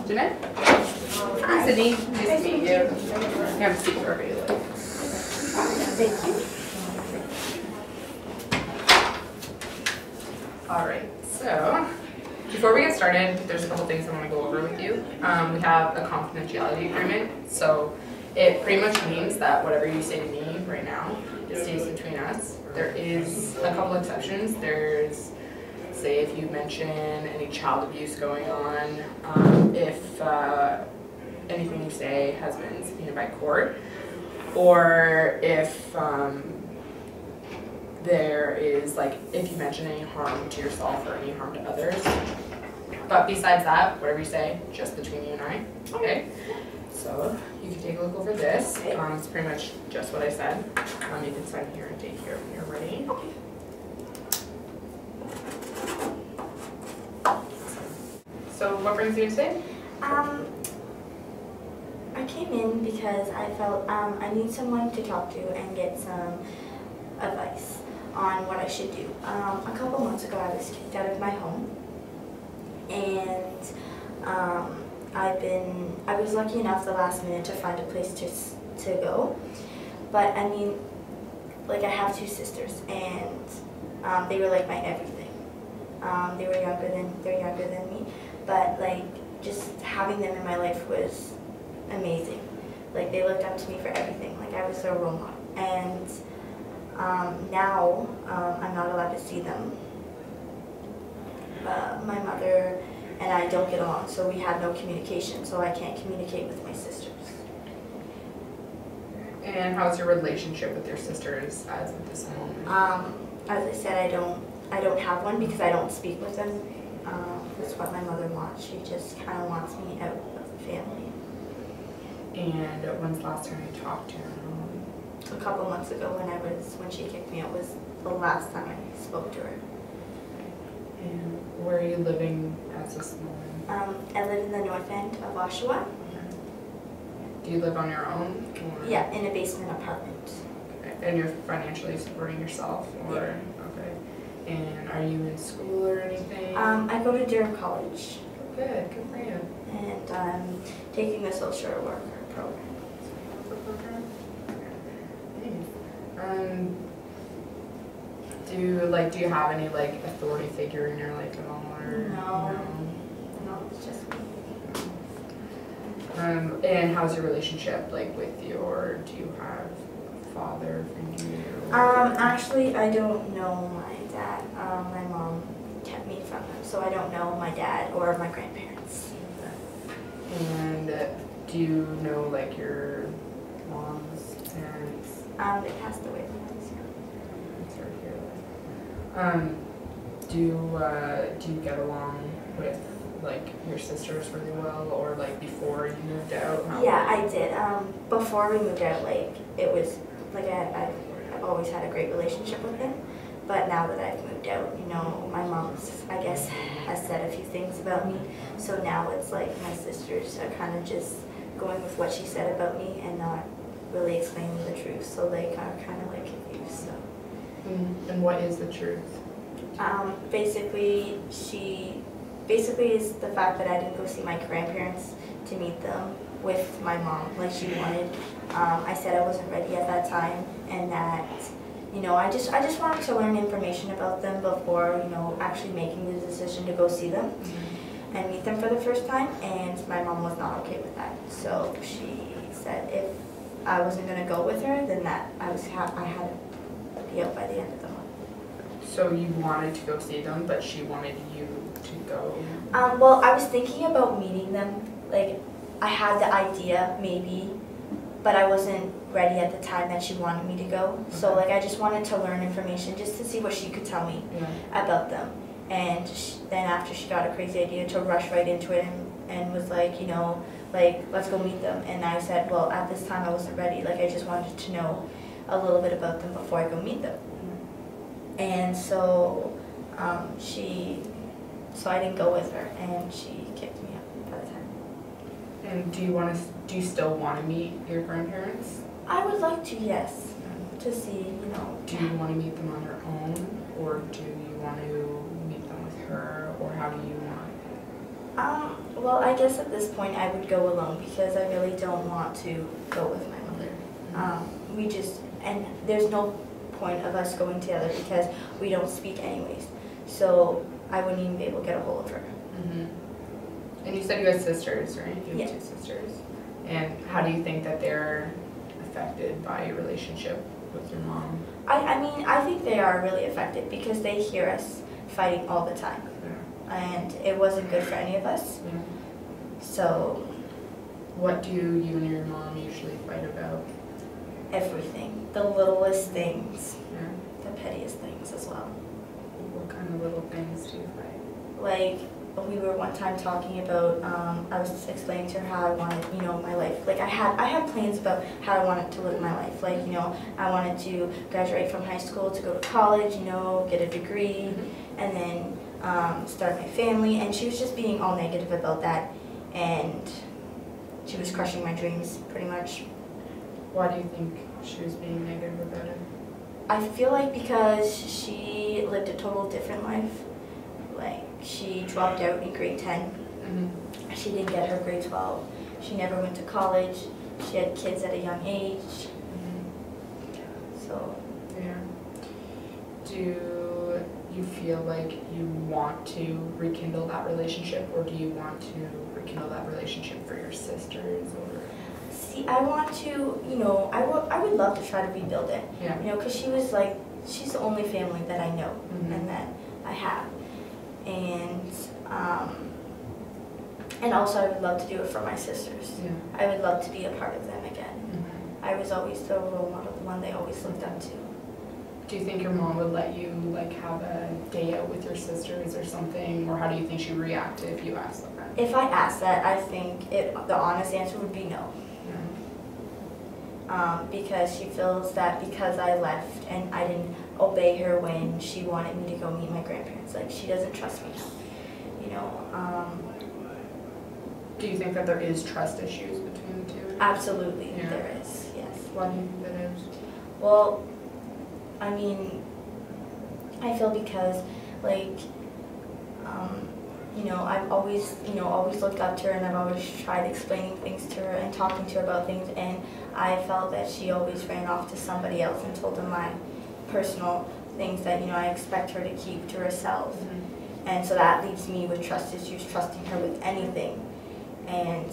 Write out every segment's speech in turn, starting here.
Janette? Hi, Sydney. Nice to meet you. Have a seat wherever you like. Thank you. Alright, so before we get started, there's a couple things I want to go over with you. We have a confidentiality agreement, so it pretty much means that whatever you say to me right now, it stays between us. There is a couple exceptions. There's, say, if you mention any child abuse going on, if anything you say has been subpoenaed by court, or if there is, like, if you mention any harm to yourself or any harm to others. But besides that, whatever you say, just between you and I, okay? So you can take a look over this. It's pretty much just what I said. You can sign here and take here when you're ready. So what brings you today? I came in because I felt I need someone to talk to and get some advice on what I should do. A couple months ago I was kicked out of my home, and I was lucky enough the last minute to find a place to go. But I mean, like, I have two sisters, and they were like my everything. They're younger than me, but like, just having them in my life was amazing. Like, they looked up to me for everything. Like, I was their role model. And now I'm not allowed to see them. My mother and I don't get along, so we have no communication, so I can't communicate with my sisters. And how's your relationship with your sisters as of this moment? As I said, I don't have one because I don't speak with them. That's what my mother wants. She just kind of wants me out of the family. And when's the last time you talked to her? A couple months ago, when she kicked me out, was the last time I spoke to her. And where are you living at this moment? I live in the north end of Oshawa. Okay. Do you live on your own? Or? Yeah, in a basement apartment. Okay. And you're financially supporting yourself? Or? Yeah. Okay. And are you in school or anything? I go to Durham College. Good for you. And I'm taking the social worker program. Do you have any, like, authority figure in your life at all? Or No, it's just me. And how's your relationship, like, with you, or do you have a father figure? Actually, I don't know my dad. My mom kept me from him, so I don't know my dad or my grandparents. And do you know, like, your mom's parents? They passed away when I was young. Sorry to hear that. Do you get along with, like, your sisters really well, or, like, before you moved out? Yeah, I did. Before we moved out, like, it was like I've always had a great relationship with them. But now that I've moved out, you know, my mom's, I guess, has said a few things about me. So now it's like my sisters are kind of just going with what she said about me and not really explaining the truth. So they are kind of like confused. So. And what is the truth? Basically is the fact that I didn't go see my grandparents to meet them with my mom like she wanted. I said I wasn't ready at that time, and that, you know, I just wanted to learn information about them before, you know, actually making the decision to go see them and meet them for the first time. And my mom was not okay with that. So she said if I wasn't going to go with her, then that I had to be out by the end of the month. So you wanted to go see them, but she wanted you to go? Well, I was thinking about meeting them. Like, I had the idea, maybe, but I wasn't ready at the time that she wanted me to go. Okay. So, like, I just wanted to learn information just to see what she could tell me about them. And then after she got a crazy idea to rush right into it and was like, you know, like, let's go meet them. And I said, well, at this time I wasn't ready. Like, I just wanted to know a little bit about them before I go meet them. And so so I didn't go with her, and she kicked me out by the time. And do you still want to meet your grandparents? I would like to, yes. To to see, Do you want to meet them on your own, or do you want to meet them with her, or how do you want? Well, I guess at this point I would go alone because I really don't want to go with my mother. And there's no point of us going together because we don't speak anyways. So I wouldn't even be able to get a hold of her. And you said you had sisters, right? You have Yeah. 2 sisters. And how do you think that they're affected by your relationship with your mom? I mean, I think they are really affected because they hear us fighting all the time. And it wasn't good for any of us. Yeah. So What do you and your mom usually fight about? everything, the littlest things, Yeah. the pettiest things as well. What kind of little things do you fight? Like, we were one time talking about, I was explaining to her how I wanted, my life. Like, I had plans about how I wanted to live my life. Like, I wanted to graduate from high school, to go to college, get a degree, and then start my family. And she was just being all negative about that, and she was crushing my dreams, pretty much. Why do you think she was being negative about it? I feel like because she lived a total different life. Like, she dropped out in grade 10. She didn't get her grade 12. She never went to college. She had kids at a young age. So. Yeah. Do you feel like you want to rekindle that relationship, or do you want to rekindle that relationship for your sisters? Or See, I want to, I would love to try to rebuild it. Yeah. Because she's the only family that I know and that I have. And also I would love to do it for my sisters. Yeah. I would love to be a part of them again. I was always the role model, the one they always looked up to. Do you think your mom would let you have a day out with your sisters or something, or how do you think she'd react if you asked them that? If I asked that, I think the honest answer would be no. Because she feels that because I left and I didn't obey her when she wanted me to go meet my grandparents, like, she doesn't trust me now. Do you think that there is trust issues between the two? Absolutely, Yeah. there is, yes. Why do you think that is? Well, I mean, I feel because, like, I've always looked up to her, and I've always tried explaining things to her and talking to her about things, and I felt that she always ran off to somebody else and told them my personal things that, I expect her to keep to herself. And so that leaves me with trust issues, trusting her with anything. And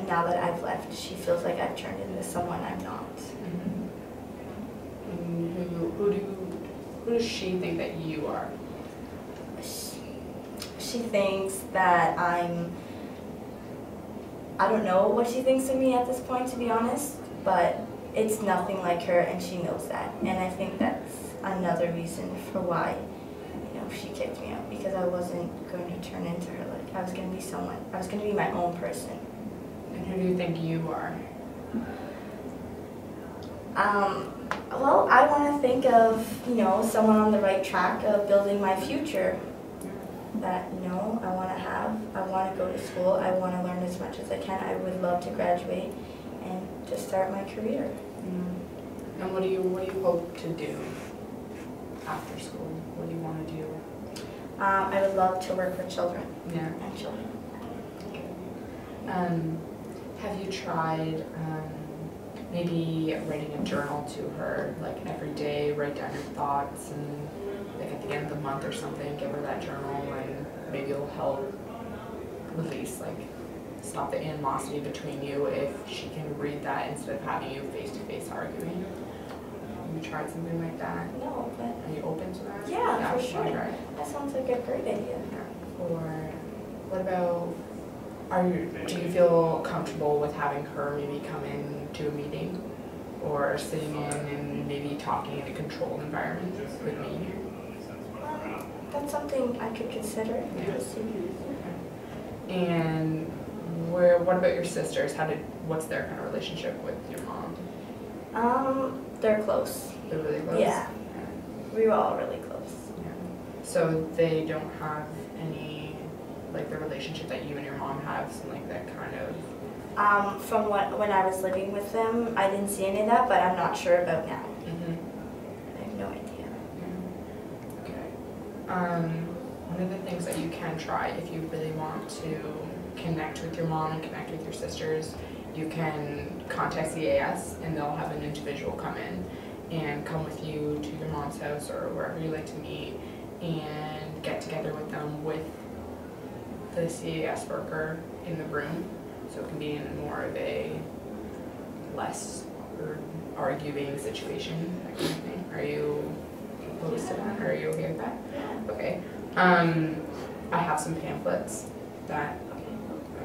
now that I've left, she feels like I've turned into someone I'm not. Who does she think that you are? She thinks that I don't know what she thinks of me at this point, to be honest, but it's nothing like her, and she knows that. And I think that's another reason for why, she kicked me out, because I wasn't going to turn into her. Like, I was going to be my own person. And who do you think you are? Well, I want to think of, someone on the right track of building my future. That, I want to go to school, I want to learn as much as I can. I would love to graduate and just start my career. And what do you hope to do after school? What do you want to do? I would love to work with children. Yeah. And children. Have you tried maybe writing a journal to her, like every day, write down your thoughts, and like at the end of the month or something, give her that journal, and maybe it'll help release, like, stop the animosity between you if she can read that instead of having you face-to-face arguing? Have you tried something like that? No, but... Are you open to that? Yeah, for sure. Try. That sounds like a great idea. Yeah. Or what about, do you feel comfortable with having her maybe come in to a meeting, or sitting in and maybe talking in a controlled environment with me? That's something I could consider. Yes. And what about your sisters? What's their kind of relationship with your mom? They're close. They're really close? Yeah. We were all really close. Yeah. So they don't have any, like, the relationship that you and your mom have, something like that kind of? From when I was living with them, I didn't see any of that, but I'm not sure about now. One of the things that you can try if you really want to connect with your mom and connect with your sisters, you can contact CAS and they'll have an individual come in and come with you to your mom's house or wherever you like to meet and get together with them with the CAS worker in the room. So it can be in more of a less arguing situation, that kind of thing. Are you opposed to that? Are you okay with that? Okay. I have some pamphlets that,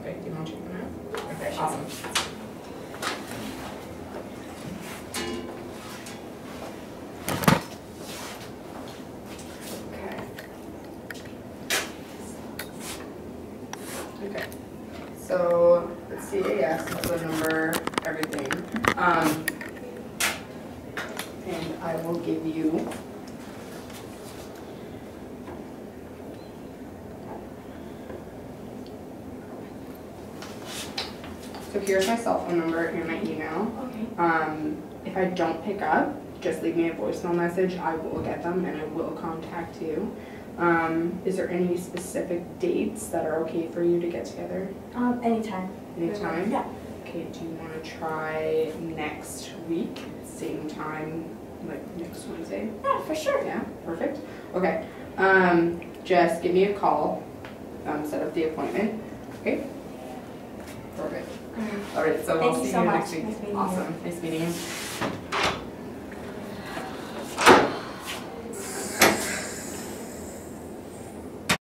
okay, do you want to check them out? Okay, awesome. Okay, so the CAS is the number, everything. And I will give you so here's my cell phone number and my email. Okay. If I don't pick up, just leave me a voicemail message. I will get them and I will contact you. Is there any specific dates that are okay for you to get together? Anytime. Anytime? Yeah. Okay, do you want to try next week, same time, like next Wednesday? Yeah, for sure. Yeah, perfect. Okay, just give me a call, set up the appointment, okay? Perfect. All right, so Thank I'll you see so you much. next week. Nice meeting you. Awesome, nice meeting you.